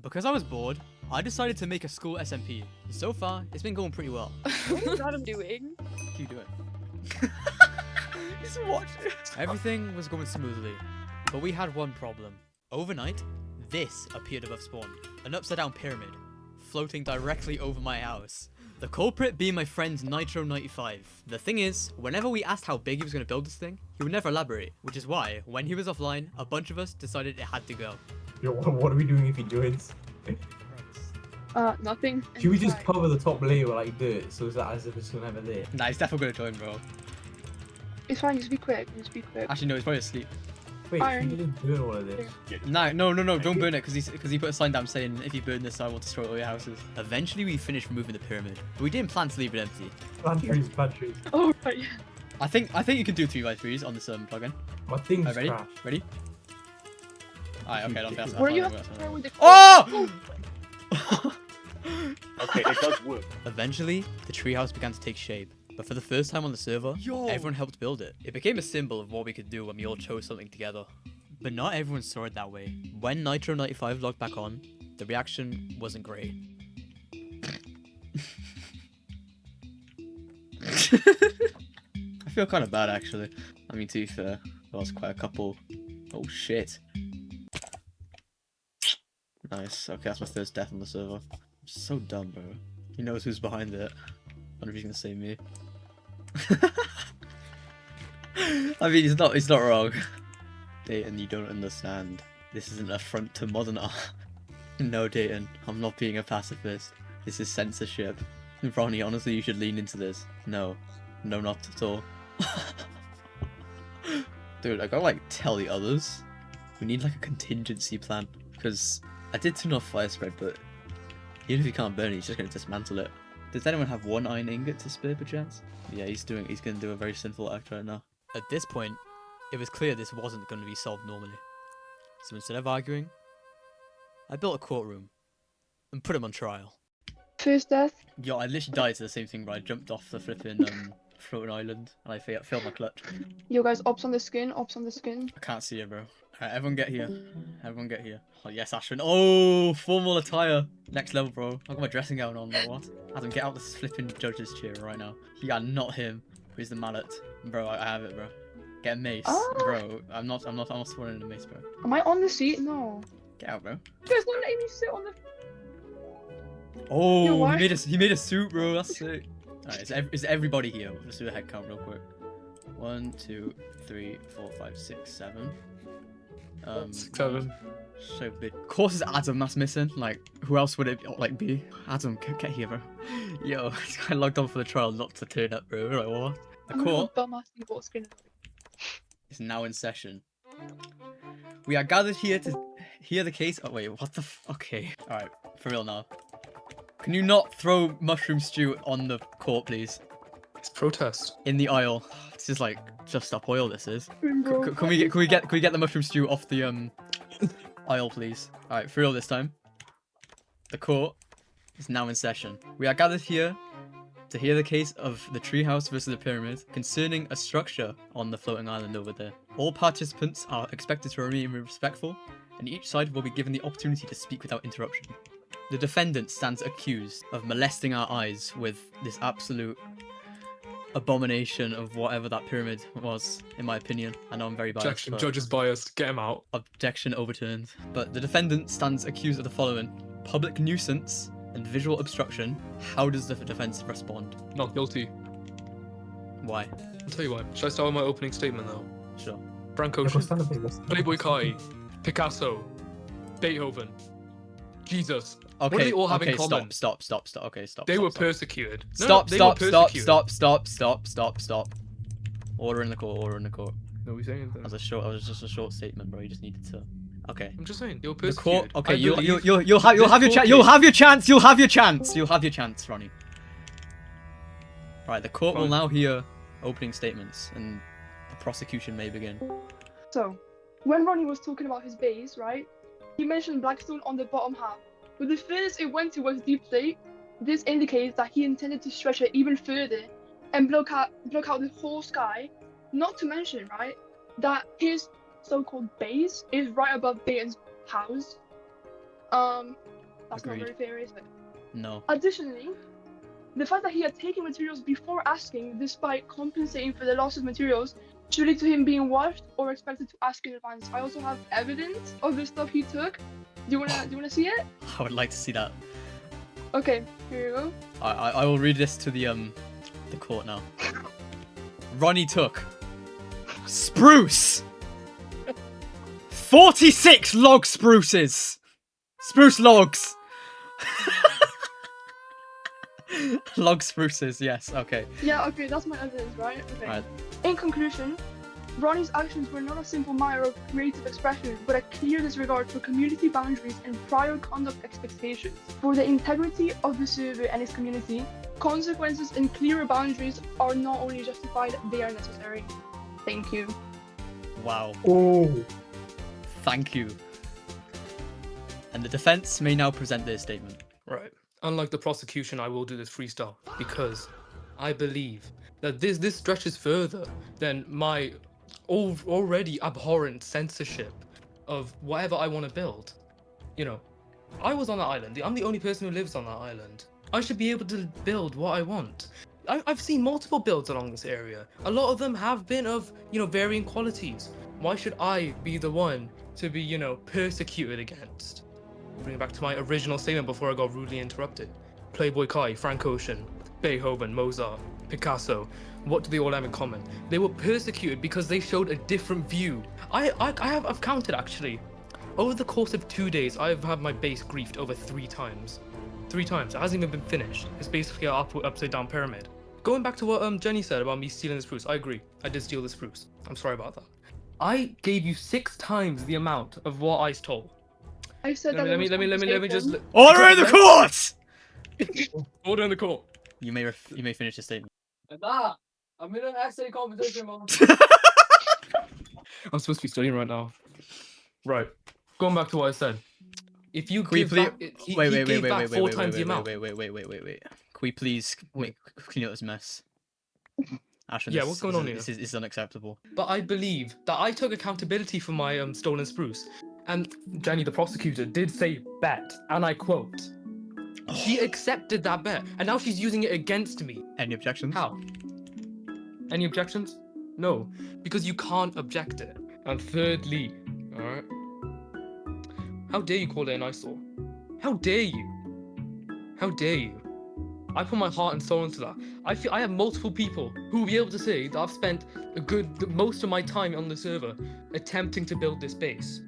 Because I was bored, I decided to make a school SMP. So far, it's been going pretty well. What is Adam doing? What are you doing? Just watch it. Everything was going smoothly, but we had one problem. Overnight, this appeared above spawn. An upside-down pyramid, floating directly over my house. The culprit being my friend Nitro95. The thing is, whenever we asked how big he was going to build this thing, he would never elaborate, which is why, when he was offline, a bunch of us decided it had to go. Yo, what are we doing if he joins? Nothing. Should we just cover the top layer with like dirt so it's as if it's gonna have a layer? Nah, he's definitely going to join, bro. It's fine, just be quick, just be quick. Actually, no, he's probably asleep. Wait, Iron. should we just burn all of this? No, don't burn it, because he put a sign down saying, if you burn this, I will destroy all your houses. Eventually, we finished moving the pyramid, but we didn't plan to leave it empty. Plant trees, plant trees. Oh, right, yeah. I think you can do 3x3s on this plugin. My thing's Alright, ready? crashed. Ready? Alright, okay, don't pass. Where you have to throw with the Oh! Okay, it does work. Eventually, the treehouse began to take shape. But for the first time on the server, everyone helped build it. It became a symbol of what we could do when we all chose something together. But not everyone saw it that way. When Nitro95 logged back on, the reaction wasn't great. I feel kind of bad, actually. I mean, to be fair, there was quite a couple. Oh shit. Nice. Okay, that's my first death on the server. I'm so dumb, bro. He knows who's behind it. I wonder if he's gonna say me. I mean, he's not wrong. Daytn, you don't understand. This is an affront to modern art. No, Daytn, I'm not being a pacifist. This is censorship. Ronnie, honestly, you should lean into this. No, not at all. Dude, I gotta like tell the others. We need like a contingency plan, because I did turn off fire spread, but even if he can't burn it, he's just gonna dismantle it. Does anyone have one iron ingot to spare perchance? Yeah, he's gonna do a very sinful act right now. At this point, it was clear this wasn't gonna be solved normally. So instead of arguing, I built a courtroom and put him on trial. First death. Yo, I literally died to the same thing, bro. I jumped off the flipping floating island and I failed my clutch. Yo guys, ops on the skin, ops on the skin. I can't see it, bro. Alright, everyone get here. Everyone get here. Oh yes, Ashwin. Oh, formal attire. Next level, bro. I got my dressing gown on, like what? Adam, get out this flipping judge's chair right now. Yeah, not him. Who's the mallet? Bro, I have it, bro. Get a mace. Bro, I'm not sworn in a mace, bro. Am I on the seat? No. Get out, bro. Just not letting me sit on the... Oh, Yo, why? he made a suit, bro. That's sick. Alright, is everybody here? Let's do a head count real quick. 1, 2, 3, 4, 5, 6, 7. 6, 7. So big. Of course, it's Adam that's missing. Like, who else would it like be? Adam, get here, bro. Yo, this guy logged on for the trial not to turn up, bro. Like what? The court is now in session. We are gathered here to hear the case. Oh wait, what the? Okay. All right, for real now. Can you not throw mushroom stew on the court, please? It's protest. In the aisle. This is like just up oil. This is. Can we get the mushroom stew off the aisle, please? All right, for real this time. The court is now in session. We are gathered here to hear the case of the treehouse versus the pyramid concerning a structure on the floating island over there. All participants are expected to remain respectful, and each side will be given the opportunity to speak without interruption. The defendant stands accused of molesting our eyes with this absolute abomination of whatever that pyramid was, in my opinion. I know I'm very biased. Objection, judge is biased. Get him out. Objection overturned. But the defendant stands accused of the following: public nuisance and visual obstruction. How does the defense respond? Not guilty. Why? I'll tell you why. Should I start with my opening statement though? Sure. Frank Go Ocean, stand up, let's- Playboy Kai, Picasso, Beethoven, Jesus. Okay. What do they all have okay, in common? Stop. Okay, stop. They stop, were stop. persecuted. Stop. Stop. Order in the court. No, we saying That was just a short statement, bro. You just needed to. Okay. I'm just saying they were The persecuted. court. Okay, I you'll believe have your this chance. court You'll case- have your chance, Ronnie. Right, the court will Fine. now hear opening statements, and the prosecution may begin. So, when Ronnie was talking about his base, right, he mentioned Blackstone on the bottom half. But the furthest it went to was Deep Lake. This indicates that he intended to stretch it even further and block out the whole sky. Not to mention, right, that his so-called base is right above Dayton's house. That's not Agreed. very fair, is it? No. Additionally, the fact that he had taken materials before asking, despite compensating for the loss of materials, should lead to him being watched or expected to ask in advance. I also have evidence of the stuff he took. Do you wanna see it? I would like to see that. Okay, here you go. I will read this to the court now. Ronnie took spruce. 46 log spruces. Spruce logs. Log spruces, yes, okay. Yeah, okay, that's my evidence, right? Okay. Right. In conclusion, Ronnie's actions were not a simple matter of creative expression, but a clear disregard for community boundaries and prior conduct expectations. For the integrity of the server and its community, consequences and clearer boundaries are not only justified, they are necessary. Thank you. Wow. Oh. Thank you. And the defense may now present their statement. Right. Unlike the prosecution, I will do this freestyle because I believe that this stretches further than my already abhorrent censorship of whatever I want to build. You know, I was on that island. I'm the only person who lives on that island. I should be able to build what I want. I've seen multiple builds along this area. A lot of them have been of, varying qualities. Why should I be the one to be, persecuted against? Bring it back to my original statement before I got rudely interrupted. Playboy Kai, Frank Ocean, Beethoven, Mozart, Picasso. What do they all have in common? They were persecuted because they showed a different view. I've counted actually. Over the course of 2 days, I've had my base griefed over 3 times. 3 times. It hasn't even been finished. It's basically an upside down pyramid. Going back to what Jenny said about me stealing the spruce, I agree. I did steal the spruce. I'm sorry about that. I gave you 6 times the amount of what I stole. I said Let me just. Order in the court! Order in the court. You may finish your statement. Nah, I'm in an essay competition, man. I'm supposed to be studying right now. Right. Going back to what I said. If you give back, he gave back 4 times the amount. Wait. Can we please clean up this mess? Ashton, Yeah, what's going on here? This is unacceptable. But I believe that I took accountability for my stolen spruce. And Jenny, the prosecutor, did say bet, and I quote, she accepted that bet, and now she's using it against me. Any objections? How? Any objections? No, because you can't object it. And thirdly, alright, how dare you call it an eyesore? How dare you? How dare you? I put my heart and soul into that. I feel I have multiple people who will be able to say that I've spent most of my time on the server attempting to build this base.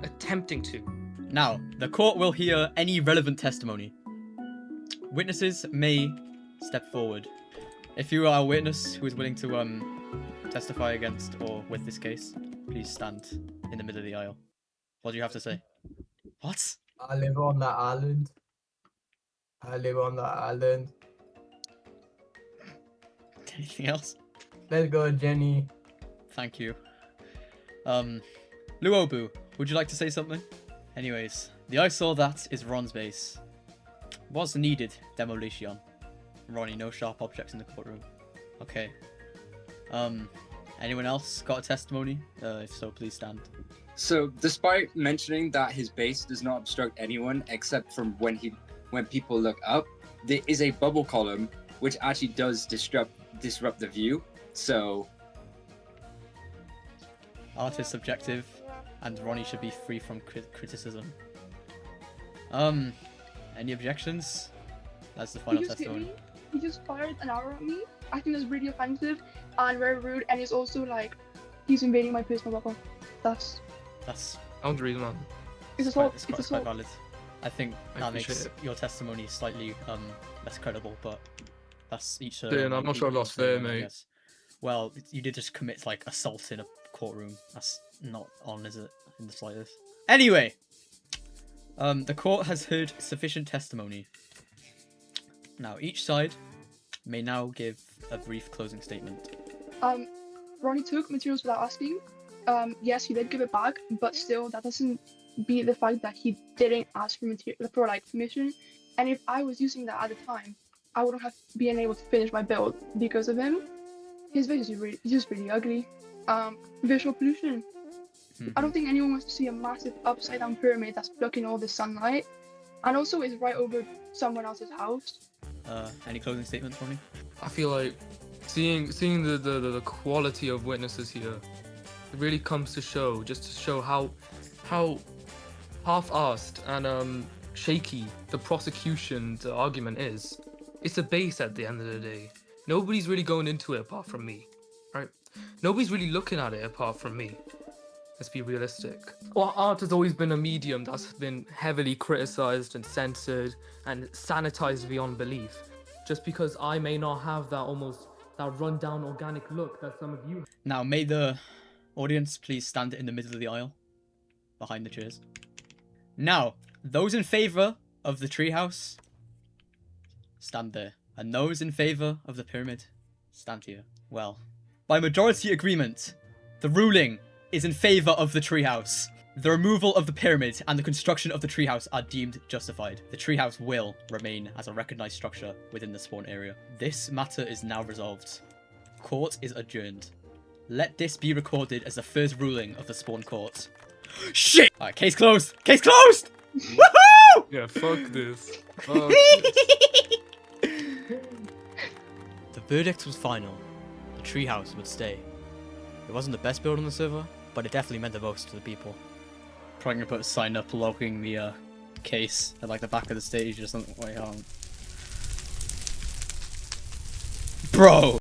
Attempting to. Now, the court will hear any relevant testimony. Witnesses may step forward. If you are a witness who is willing to testify against or with this case, please stand in the middle of the aisle. What do you have to say? What? I live on that island. Anything else? Let's go, Jenny. Thank you. Luobu, would you like to say something? Anyways, the eyesore that is Ron's base was needed demolition. Ronnie, no sharp objects in the courtroom. Okay. Anyone else got a testimony? If so, please stand. So, despite mentioning that his base does not obstruct anyone except from when people look up, there is a bubble column which actually does disrupt the view. So, Art is subjective, and Ronnie should be free from criticism. Any objections? That's the final He just hit testimony. me. He just fired an arrow at me. I think that's really offensive and very rude, and it's also like he's invading my personal bubble. That's Sounds real, man. it's quite, assault. it's It's quite assault. valid. I think I that appreciate makes it. your testimony slightly less credible, but that's each. Dan, I'm not sure that's fair, I mate. guess. Well, you did just commit like assault in a courtroom. That's not on, is it, in the slightest? Anyway, the court has heard sufficient testimony. Now, each side may now give a brief closing statement. Ronnie took materials without asking. Yes, he did give it back, but still, that doesn't beat the fact that he didn't ask for permission. And if I was using that at the time, I wouldn't have been able to finish my build because of him. His face is just really ugly. Visual pollution. I don't think anyone wants to see a massive upside down pyramid that's blocking all the sunlight. And also it's right over someone else's house. Any closing statements, Ronnie? I feel like seeing the quality of witnesses here, it really comes to show, just to show how half-assed and shaky the prosecution's argument is. It's a base at the end of the day. Nobody's really going into it apart from me, right? Nobody's really looking at it apart from me. Let's be realistic. Well, art has always been a medium that's been heavily criticized and censored and sanitized beyond belief. Just because I may not have that run-down organic look that some of you. Now, may the audience please stand in the middle of the aisle, behind the chairs. Now, those in favor of the treehouse, stand there. And those in favor of the pyramid, stand here. Well, by majority agreement, the ruling is in favor of the treehouse. The removal of the pyramid and the construction of the treehouse are deemed justified. The treehouse will remain as a recognized structure within the spawn area. This matter is now resolved. Court is adjourned. Let this be recorded as the first ruling of the spawn court. Shit! Alright, case closed! Case closed! Woohoo! Yeah, fuck this. The verdict was final. The treehouse would stay. It wasn't the best build on the server, but it definitely meant the most to the people. Probably gonna put a sign up logging the case at like the back of the stage or something. Wait, hold on. Bro!